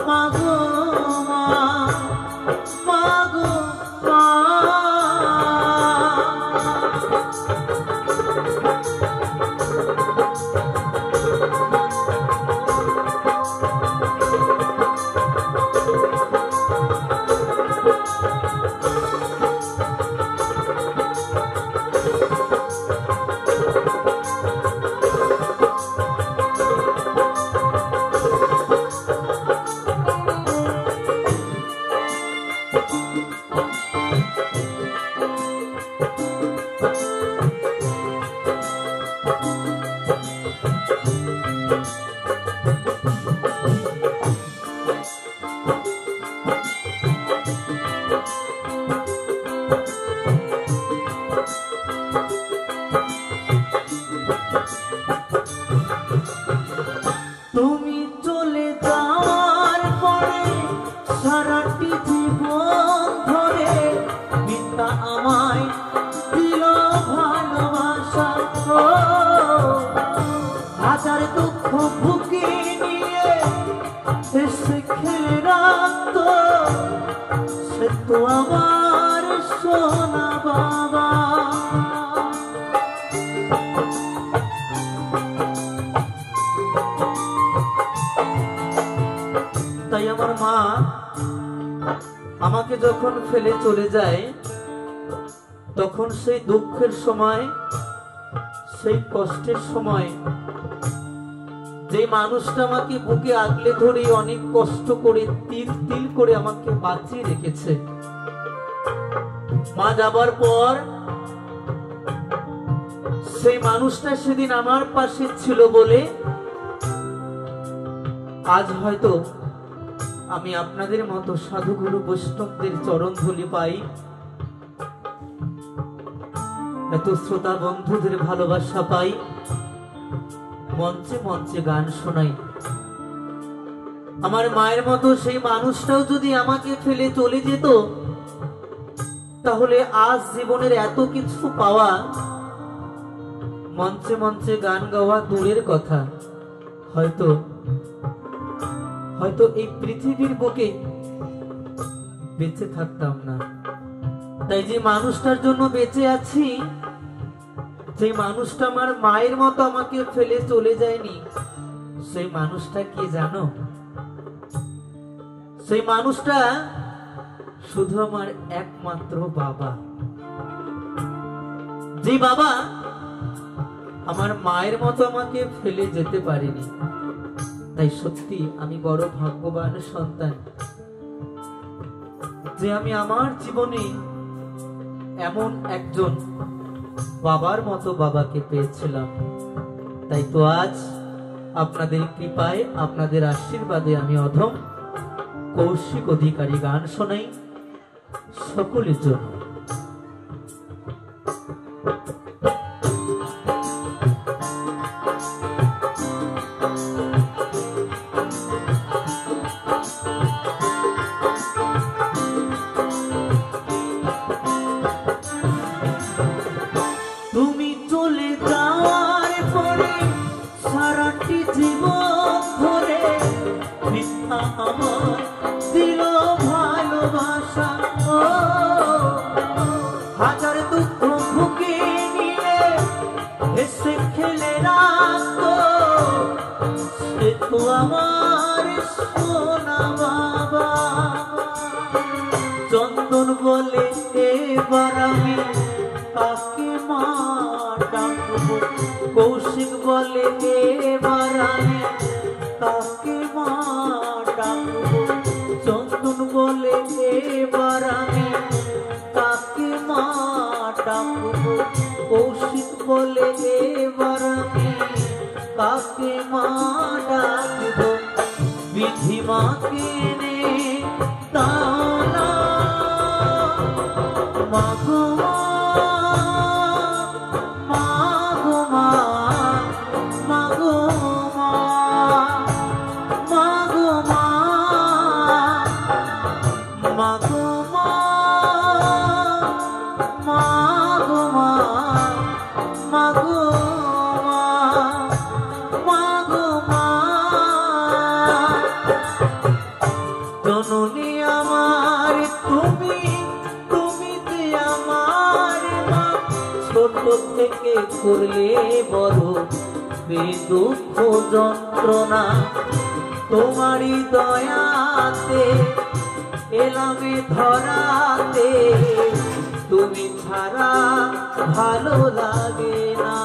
মাগো মা, মাগো মা। তুমি চলে যাওয়ার পরে সারাটি জীবন ধরে পিতা আমায় দিল ভালোবাসা। হাজার দুঃখ বুকে নিয়ে এসে খেলে রাখতো, সে তো আমার সোনা বাবা। তাই আমার মা আমাকে যখন ফেলে চলে যায়, তখন সেই দুঃখের সময়, সেই কষ্টের সময় যে মানুষটা আমাকে বুকে আগলে ধরে অনেক কষ্ট করে তিল তিল করে আমাকে বাঁচিয়ে রেখেছে, মা যাবার পর সেই মানুষটা সেদিন আমার পাশে ছিল বলে আজ হয়তো আমি আপনাদের মতো সাধুগুরু বৈষ্ণবদের চরণ ধুলি পাই, এত শ্রোতা বন্ধুদের ভালোবাসা পাই, মঞ্চে মঞ্চে গান শোনাই। আমার মায়ের মতো সেই মানুষটাও যদি আমাকে ফেলে চলে যেত, তাহলে আজ জীবনের এত কিছু পাওয়া, মঞ্চে মঞ্চে গান গাওয়া দূরের কথা, হয়তো এই পৃথিবীর বুকে বেঁচে থাকতাম না। তাই যে মানুষটার জন্য বেঁচে আছি, যে মানুষটা আমার মায়ের মতো আমাকে ফেলে চলে যায়নি, সেই মানুষটা কি জানো? সেই মানুষটা শুধু আমার একমাত্র বাবা। যে বাবা আমার মায়ের মতো আমাকে ফেলে যেতে পারেনি। তাই সত্যি আমি বড় ভাগ্যবান সন্তান যে আমি আমার জীবনে এমন একজন বাবার মতো বাবাকে পেয়েছিলাম। তাই তো আজ আপনাদের কৃপায়, আপনাদের আশীর্বাদে আমি অধম কৌশিক অধিকারী গান শোনাই সকলের জন্য। তুমি চলে যাওয়ার পরে সারাটি জীবন ধরে মিথ্যা আমার দিল ভালোবাসা। হাজার দুঃখ বুকে নিয়ে এসে খেলে রাখতো, সে তো আমার সোনা বাবা। চন্দন বলে এবার আমি কাকে মা ডাকবো, কৌশিক বলে এবার আমি কাকে মা ডাকবো। চন্দন বলে এবার আমি কাকে মা ডাকবো, কৌশিক বলে এবার আমি কাকে মা ডাকবো। বিধি মাকে নে তানা মাগো মা, মাগো মা, মাগো মা, মাগো মা, মাগো মা, মাগো মা, মাগো মা, মাগো মা। ছোট থেকে করলে বড় দুঃখ যন্ত্রণা, তোমারই দয়াতে এলামে ধরাতে, তুমি ছাড়া ভালো লাগে না।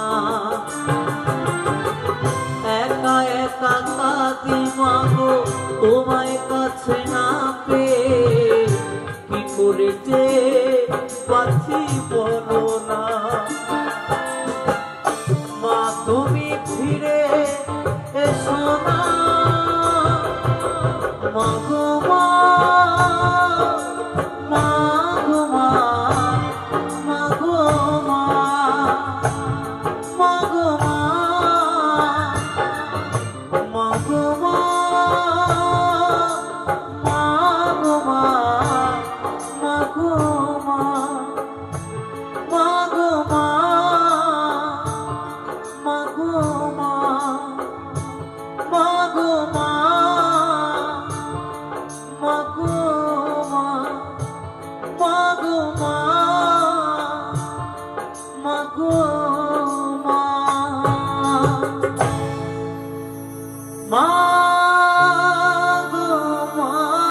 একা একা কাঁদি মাগো তোমায় কাছে না পেয়ে, কি করে যে বাঁচি বলো না। মা তুমি ফিরে এসো না মাগো।